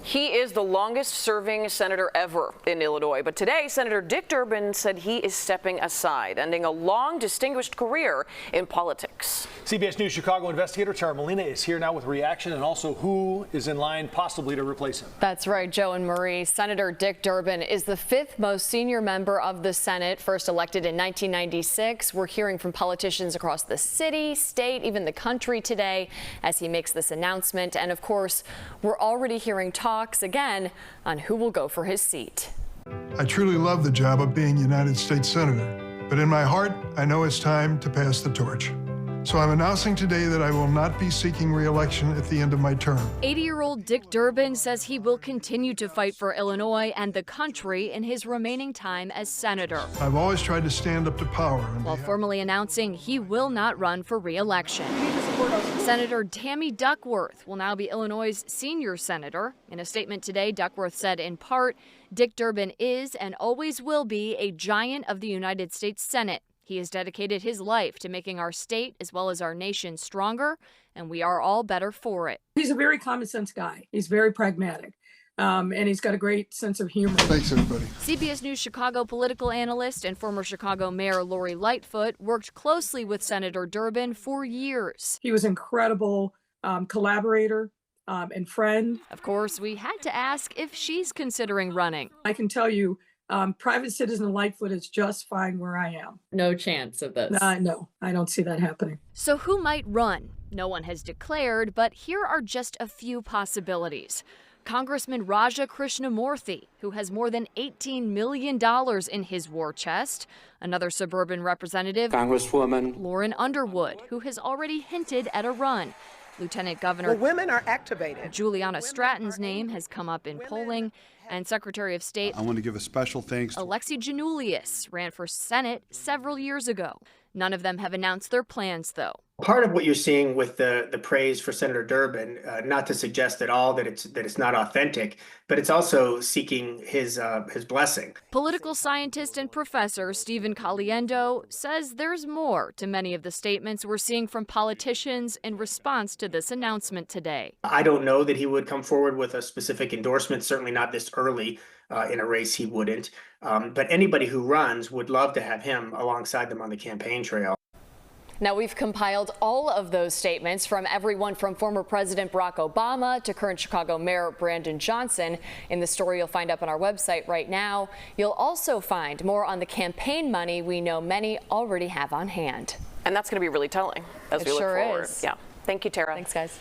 He is the longest-serving senator ever in Illinois. But today, Senator Dick Durbin said he is stepping aside, ending a long, distinguished career in politics. CBS News Chicago investigator Tara Molina is here now with reaction and also who is in line possibly to replace him. That's right, Joe and Marie. Senator Dick Durbin is the fifth most senior member of the Senate, first elected in 1996. We're hearing from politicians across the city, state, even the country today as he makes this announcement. And of course, we're already hearing talks again on who will go for his seat. I truly love the job of being United States Senator, but in my heart, I know it's time to pass the torch. So I'm announcing today that I will not be seeking re-election at the end of my term. 80-year-old Dick Durbin says he will continue to fight for Illinois and the country in his remaining time as senator. I've always tried to stand up to power. While formally announcing he will not run for re-election. Senator Tammy Duckworth will now be Illinois' senior senator. In a statement today, Duckworth said in part, Dick Durbin is and always will be a giant of the United States Senate. He has dedicated his life to making our state as well as our nation stronger, and we are all better for it. He's a very common sense guy. He's very pragmatic, and he's got a great sense of humor. Thanks, everybody. CBS News Chicago political analyst and former Chicago Mayor Lori Lightfoot worked closely with Senator Durbin for years. He was an incredible collaborator and friend. Of course, we had to ask if she's considering running. I can tell you, private citizen Lightfoot is just fine where I am. No chance of this. No, I don't see that happening. So who might run? No one has declared, but here are just a few possibilities. Congressman Raja Krishnamurthy, who has more than $18 million in his war chest. Another suburban representative, Congresswoman Lauren Underwood, who has already hinted at a run. Lieutenant Governor women are activated. Juliana Stratton's name has come up in polling. And Secretary of State I want to give a special thanks to Alexi Janulius ran for Senate several years ago. None of them have announced their plans, though. Part of what you're seeing with the praise for Senator Durbin, not to suggest at all that it's not authentic, but it's also seeking his blessing. Political scientist and professor Stephen Caliendo says there's more to many of the statements we're seeing from politicians in response to this announcement today. I don't know that he would come forward with a specific endorsement, certainly not this early in a race he wouldn't. But anybody who runs would love to have him alongside them on the campaign trail. Now, we've compiled all of those statements from everyone from former President Barack Obama to current Chicago Mayor Brandon Johnson. In the story you'll find up on our website right now, you'll also find more on the campaign money we know many already have on hand. And that's going to be really telling as we look forward. Is. Yeah. Thank you, Tara. Thanks, guys.